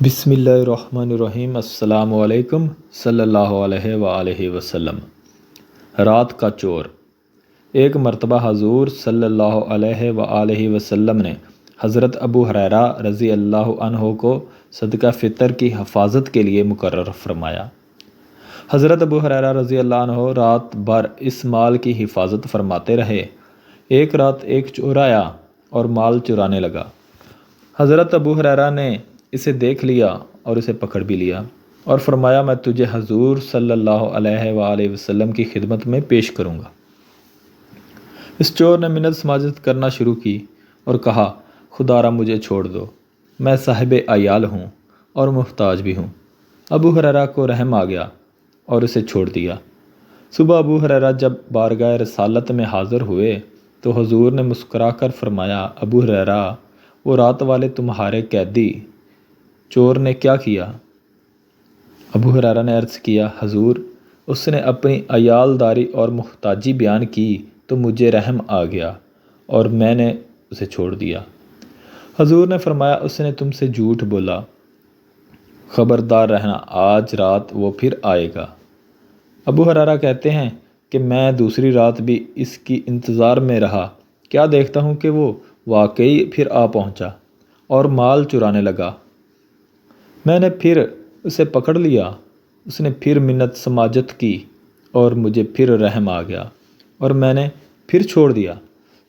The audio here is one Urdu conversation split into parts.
بسم اللہ الرحمن الرحیم۔ السلام علیکم صلی اللہ علیہ وآلہ وسلم۔ رات کا چور۔ ایک مرتبہ حضور صلی اللہ علیہ وآلہ وسلم نے حضرت ابو ہریرہ رضی اللہ عنہ کو صدقہ فطر کی حفاظت کے لیے مقرر فرمایا۔ حضرت ابو ہریرہ رضی اللہ عنہ رات بھر اس مال کی حفاظت فرماتے رہے۔ ایک رات ایک چور آیا اور مال چرانے لگا۔ حضرت ابو ہریرہ نے اسے دیکھ لیا اور اسے پکڑ بھی لیا اور فرمایا، میں تجھے حضور صلی اللہ علیہ وآلہ وسلم کی خدمت میں پیش کروں گا۔ اس چور نے منت سماجت کرنا شروع کی اور کہا، خدا را مجھے چھوڑ دو، میں صاحب عیال ہوں اور محتاج بھی ہوں۔ ابو ہریرہ کو رحم آ گیا اور اسے چھوڑ دیا۔ صبح ابو ہریرہ جب بارگاہ رسالت میں حاضر ہوئے تو حضور نے مسکرا کر فرمایا، ابو ہریرہ، وہ رات والے تمہارے قیدی چور نے کیا کیا؟ ابو ہریرہ نے عرض کیا، حضور، اس نے اپنی عیال داری اور محتاجی بیان کی تو مجھے رحم آ گیا اور میں نے اسے چھوڑ دیا۔ حضور نے فرمایا، اس نے تم سے جھوٹ بولا، خبردار رہنا، آج رات وہ پھر آئے گا۔ ابو ہریرہ کہتے ہیں کہ میں دوسری رات بھی اس کی انتظار میں رہا، کیا دیکھتا ہوں کہ وہ واقعی پھر آ پہنچا اور مال چرانے لگا۔ میں نے پھر اسے پکڑ لیا، اس نے پھر منت سماجت کی اور مجھے پھر رحم آ گیا اور میں نے پھر چھوڑ دیا۔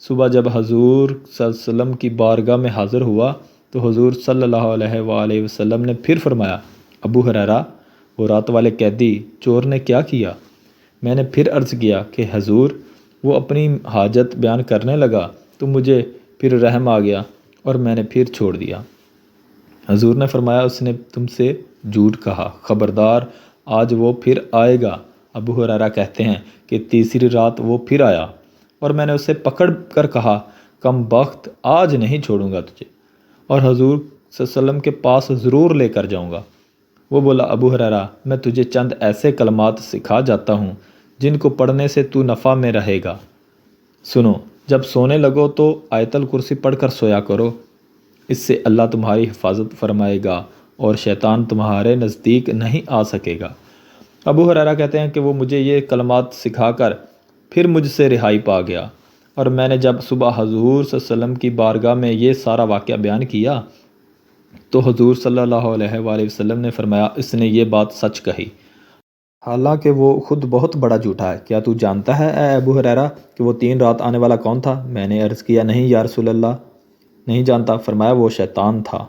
صبح جب حضور صلی اللہ علیہ وسلم کی بارگاہ میں حاضر ہوا تو حضور صلی اللہ علیہ وآلہ وسلم نے پھر فرمایا، ابو ہریرہ، وہ رات والے قیدی چور نے کیا کیا؟ میں نے پھر عرض کیا کہ حضور، وہ اپنی حاجت بیان کرنے لگا تو مجھے پھر رحم آ گیا اور میں نے پھر چھوڑ دیا۔ حضور نے فرمایا، اس نے تم سے جھوٹ کہا، خبردار، آج وہ پھر آئے گا۔ ابو ہریرہ کہتے ہیں کہ تیسری رات وہ پھر آیا اور میں نے اسے پکڑ کر کہا، کم بخت، آج نہیں چھوڑوں گا تجھے اور حضور صلی اللہ علیہ وسلم کے پاس ضرور لے کر جاؤں گا۔ وہ بولا، ابو ہریرہ، میں تجھے چند ایسے کلمات سکھا جاتا ہوں جن کو پڑھنے سے تو نفع میں رہے گا۔ سنو، جب سونے لگو تو آیت الکرسی پڑھ کر سویا کرو، اس سے اللہ تمہاری حفاظت فرمائے گا اور شیطان تمہارے نزدیک نہیں آ سکے گا۔ ابو ہریرہ کہتے ہیں کہ وہ مجھے یہ کلمات سکھا کر پھر مجھ سے رہائی پا گیا اور میں نے جب صبح حضور صلی اللہ علیہ وسلم کی بارگاہ میں یہ سارا واقعہ بیان کیا تو حضور صلی اللہ علیہ وآلہ وسلم نے فرمایا، اس نے یہ بات سچ کہی، حالانکہ وہ خود بہت بڑا جھوٹا ہے۔ کیا تو جانتا ہے اے ابو ہریرہ کہ وہ 3 رات آنے والا کون تھا؟ میں نے عرض کیا، نہیں یا رسول اللہ، نہیں جانتا۔ فرمایا، وہ شیطان تھا۔